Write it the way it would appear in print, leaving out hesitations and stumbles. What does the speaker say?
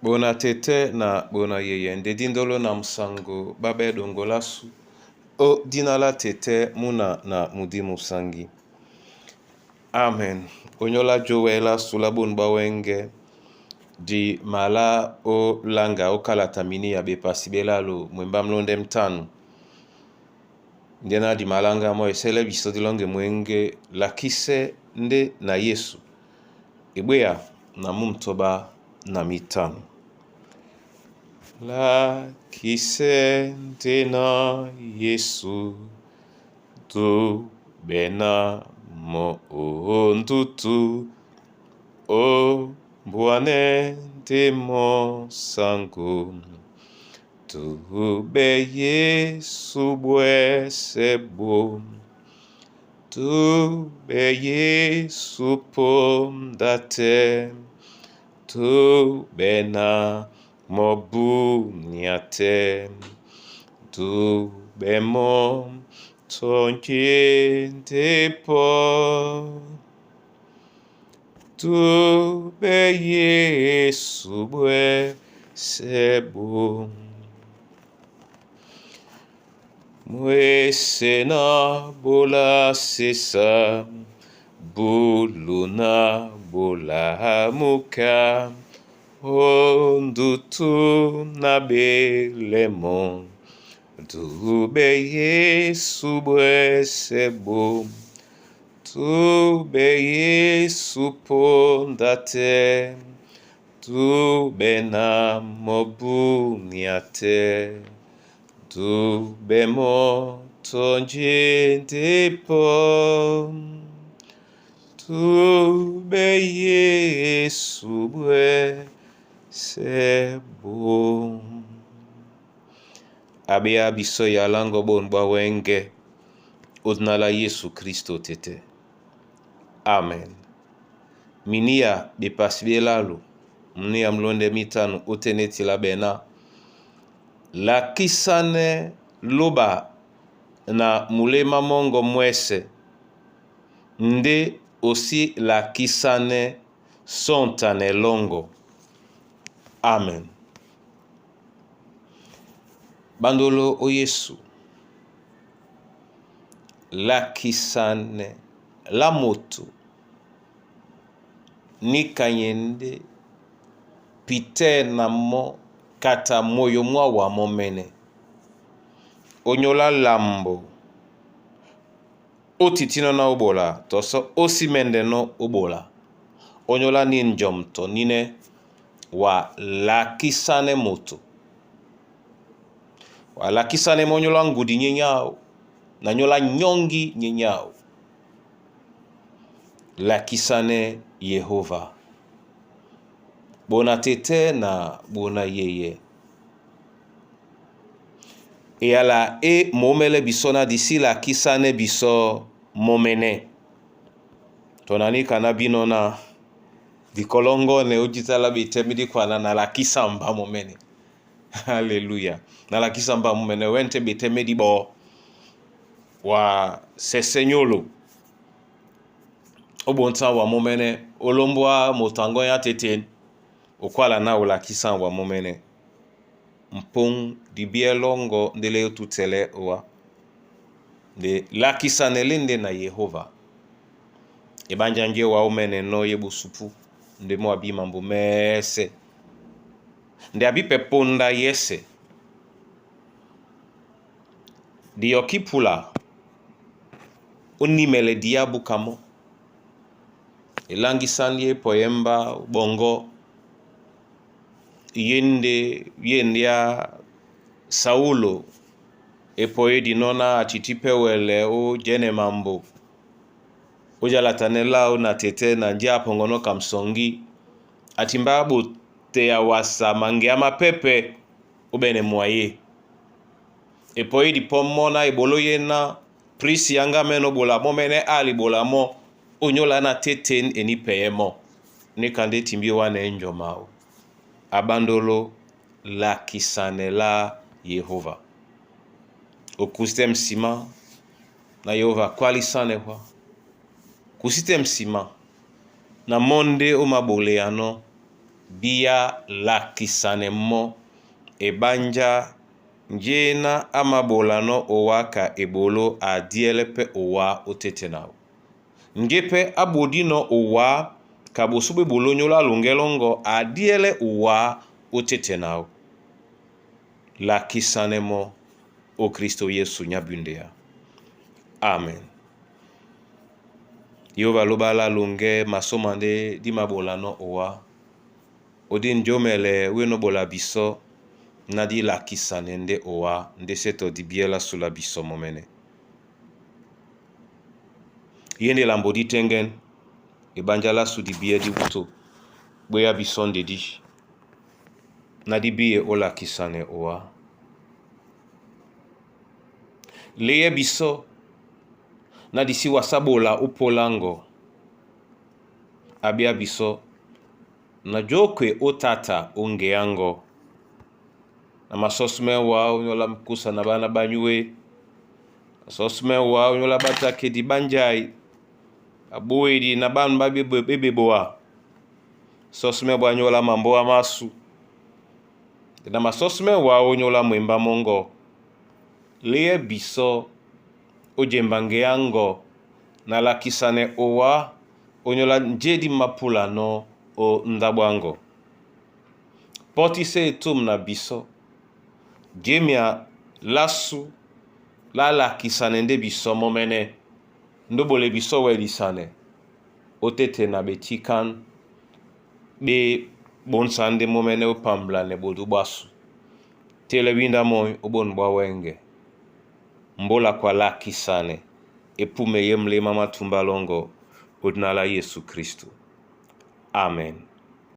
Bona tete na bona yeye ndedindolo na msango baba edongolasu o dinala tete muna na mudi musangi. Amen. Onyola joela sulabun bawenge di mala o langa o kalatamini ya bepasibelalo mwemba mlonde mtanu. Ndena di malanga mo esele biso dilonge mwenge lakise nde na Yesu. Ebwea na mumtoba na mitanu. Lakise nde na Yesu tu bena mo ontutu o buane te mo sangu tu be Yesu bue sebo tu be Yesu pom date tu bena mo bu niate tu be mo tonke te po tu be Yesu bue sebo mwese na bola sesa buluna bola muka ondutu na belemo tu be Yesu bue sebo tu be Yesu pondate tu be na mobu niate tu be mo tonje depo tu be Yesu bue sebo. Abia biso ya lango bon bawenge odnala Yesu Kristo tete. Amen. Minia de pasbelalo mnia mlonde mitanu oteneti la bena la kisane loba na mulema mongo mwese nde osi la kisane sontane longo. Amen. Bandolo o Yesu la kisane la moto ni kanyende pite na mo kata moyo mwa wa momene onyola lambo otitino na obola toso osimende no obola onyola ni njomto nine wa lakisane moto wa lakisane monyola ngudi nyenyao na nyola nyongi nyenyao lakisane Yehova bona tete na bona yeye e ala e momele bisona disi lakisane biso momene tonani kana binona di kolongo ne ujitala bitemidi kwa na lakisamba momene. Hallelujah. Na lakisamba momene wente bitemidi bo wa sesenyolo obonta wa momene olombwa motango ya teten okwala na ulakisa wa momene mpong di bielongo ndele tutele wa de lakisa nelende na Yehova ebanja wa omene no yebusupu nde mo abi mambo mese nde abi peponda yese di okipula onimele diabu kamo elangisandie poyemba bongo yendia Saulo epoedi nona atitipewele o jene mambo ojalatanela o na tete na njia pongono kamsongi atimbabu te ya wasa mange ama pepe obene mwaye epoedi pomona ibolo yena prisi yanga meno bola momene ali bola mo onyola na teten enipeyemo nekande timbi wane njomao abandolo la kisanela Yehova okuste msima na Yehova kwalisane kwa kusite msima na monde o mabole ano bia lakisane mo ebanja njena amabolano owa ka ebolo adielepe owa otetenao. Ngepe abodino owa ka bosube bolonyola lungelongo adiele owa otetenao. Lakisane mo o Kristo Yesu nyabundea. Amen. Yova lobala lunge masomande di mabolano owa. Odin jomele weno bola biso nadi lakisane nde owa nde seto di biela sula biso momene. Yende lambodi tengen ebanjala su di bie di wuto boya bisonde di nadi biye o lakisane owa. Leye biso na disi wasabola upolango abia biso na jokwe otata ungeango na masosme wa unyola mkusa na bana banyue masosme wa unyola batake di banjai aboedi na banu bebeboa sosme wa unyola mambo amasu na masosme wa unyola mwemba mongo. Leye biso ojembangeango na lakisane owa onyola njedi mapula no o ndabwango. Potise etum na biso jemia lasu la lakisane nde biso momene ndobole biso welisane otete na betikan be bonsande momene opambla ne bodubasu telewinda moy obonbwa wenge mbola kwa lakisane epume yemle mama tumbalongo odnala Yesu Kristo. Amen.